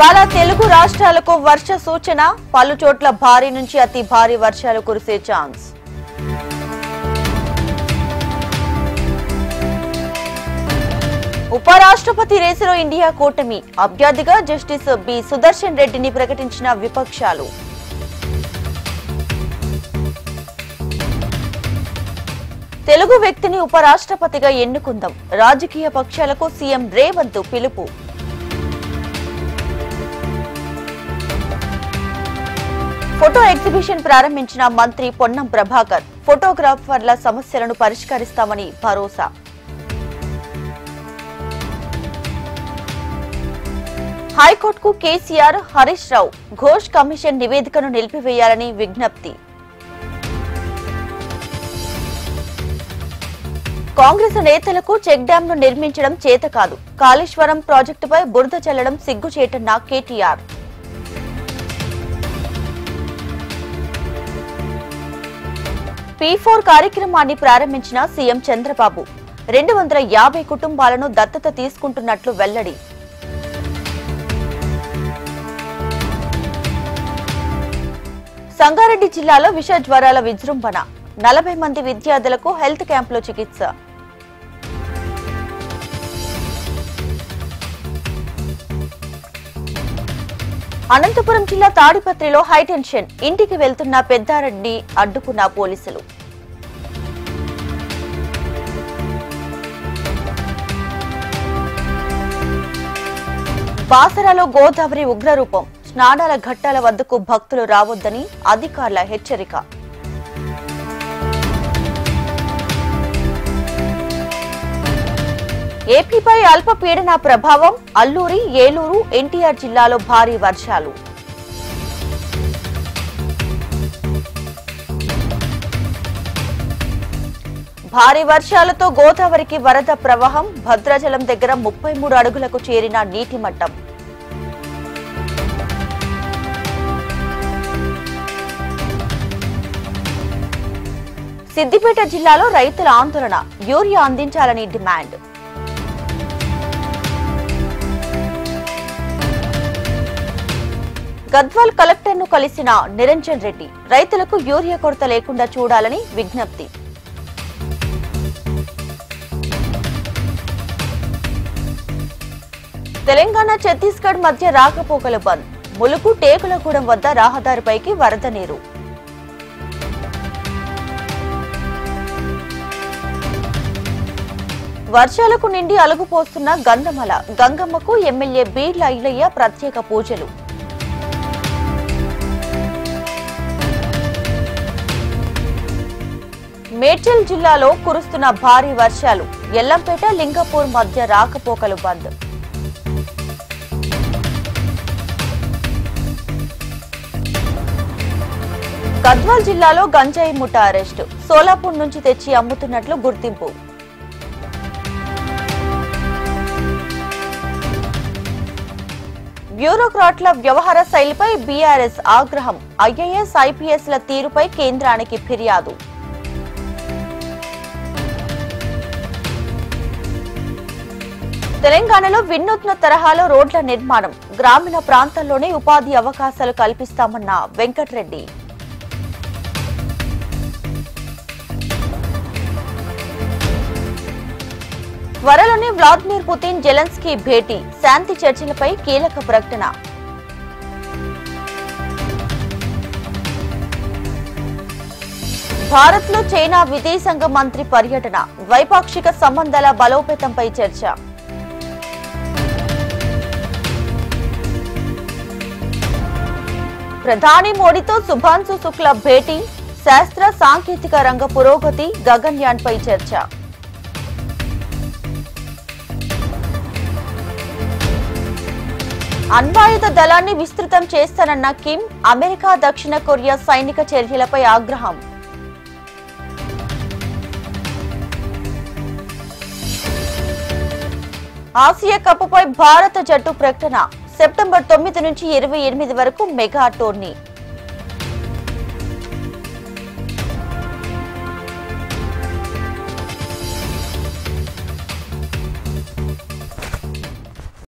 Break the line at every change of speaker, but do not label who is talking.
ఇవాళ తెలుగు రాష్ట్రాలకు వర్ష సూచన, పలు చోట్ల భారీ నుంచి అతి భారీ వర్షాలు కురిసే ఛాన్స్. ఉపరాష్ట్రపతి రేసులో ఇండియా కూటమి, అభ్యర్థిగా జస్టిస్ బి సుదర్శన్ రెడ్డిని ప్రకటించిన విపక్షాలు. తెలుగు వ్యక్తిని ఉపరాష్ట్రపతిగా ఎన్నుకుందాం, రాజకీయ పక్షాలకు సీఎం రేవంత్ పిలుపు. ఫోటో ఎగ్జిబిషన్ ప్రారంభించిన మంత్రి పొన్నం ప్రభాకర్, ఫోటోగ్రాఫర్ల సమస్యలను పరిష్కరిస్తామని భరోసా. హైకోర్టుకు కేసీఆర్, హరీష్ రావు ఘోష్ కమిషన్ నివేదికను నిలిపివేయాలని విజ్ఞప్తి. కాంగ్రెస్ నేతలకు చెక్ డ్యాం ను నిర్మించడం చేత కాదు, కాళేశ్వరం ప్రాజెక్టుపై బురద చల్లడం సిగ్గుచేటన్న కేటీఆర్. P4 కార్యక్రమాన్ని ప్రారంభించిన సీఎం చంద్రబాబు, 250 కుటుంబాలను దత్తత తీసుకుంటున్నట్లు వెల్లడి. సంగారెడ్డి జిల్లాలో విష జ్వరాల విజృంభణ, 40 మంది విద్యార్థులకు హెల్త్ క్యాంపులో చికిత్స. అనంతపురం జిల్లా తాడిపత్రిలో హైటెన్షన్, ఇంటికి వెళ్తున్న పెద్దారెడ్డి అడ్డుకున్న పోలీసులు. బాసరాలో గోదావరి ఉగ్రరూపం, స్నానాల ఘట్టాల వద్దకు భక్తులు రావొద్దని అధికారుల హెచ్చరిక. ఏపీపై అల్పపీడన ప్రభావం, అల్లూరి, ఏలూరు, ఎన్టీఆర్ జిల్లాలో భారీ వర్షాలు. భారీ వర్షాలతో గోదావరికి వరద ప్రవాహం, భద్రాచలం దగ్గర 33 అడుగులకు చేరిన నీటి మట్టం. సిద్దిపేట జిల్లాలో రైతుల ఆందోళన, యూరియా అందించాలని డిమాండ్. గద్వాల్ కలెక్టర్ను కలిసిన నిరంజన్ రెడ్డి, రైతులకు యూరియా కొరత లేకుండా చూడాలని విజ్ఞప్తి. తెలంగాణ, ఛత్తీస్గఢ్ మధ్య రాకపోకల బంద్, ములుగు, టేకులగూడెం వద్ద రహదారిపైకి వరద నీరు. వర్షాలకు నిండి అలుగుపోస్తున్న గంధమల, గంగమ్మకు ఎమ్మెల్యే బీడ్ల ఐలయ్య ప్రత్యేక పూజలు. మేడ్చల్ జిల్లాలో కురుస్తున్న భారీ వర్షాలు, ఎల్లంపేట, లింగపూర్ మధ్య రాకపోకలు బంద్. గద్వాల్ జిల్లాలో గంజాయి ముఠ అరెస్టు, సోలాపూర్ నుంచి తెచ్చి అమ్ముతున్నట్లు గుర్తింపు. బ్యూరోక్రాట్ల వ్యవహార శైలిపై బీఆర్ఎస్ ఆగ్రహం, ఐఏఎస్, ఐపీఎస్ల తీరుపై కేంద్రానికి ఫిర్యాదు. తెలంగాణలో వినూత్న తరహాలో రోడ్ల నిర్మాణం, గ్రామీణ ప్రాంతాల్లోనే ఉపాధి అవకాశాలు కల్పిస్తామన్న వెంకట్రెడ్డి. త్వరలోనే వ్లాదిమిర్ పుతిన్, జెలెన్స్కీ భేటీ, శాంతి చర్చలపై కీలక ప్రకటన. భారత్ లో చైనా విదేశాంగ మంత్రి పర్యటన, ద్వైపాక్షిక సంబంధాల బలోపేతంపై చర్చ. ప్రధాని మోడీతో శుభాంశు శుక్ల భేటీ, శాస్త్ర సాంకేతిక రంగ పురోగతి, గగన్యాన్ పై చర్చ. అణ్వాయుధ దళాన్ని విస్తృతం చేస్తానన్న కిమ్, అమెరికా, దక్షిణ కొరియా సైనిక చర్యలపై ఆగ్రహం. ఆసియా కప్పుపై భారత జట్టు ప్రకటన, సెప్టెంబర్ 9 నుంచి 28 వరకు మెగా టోర్నీ.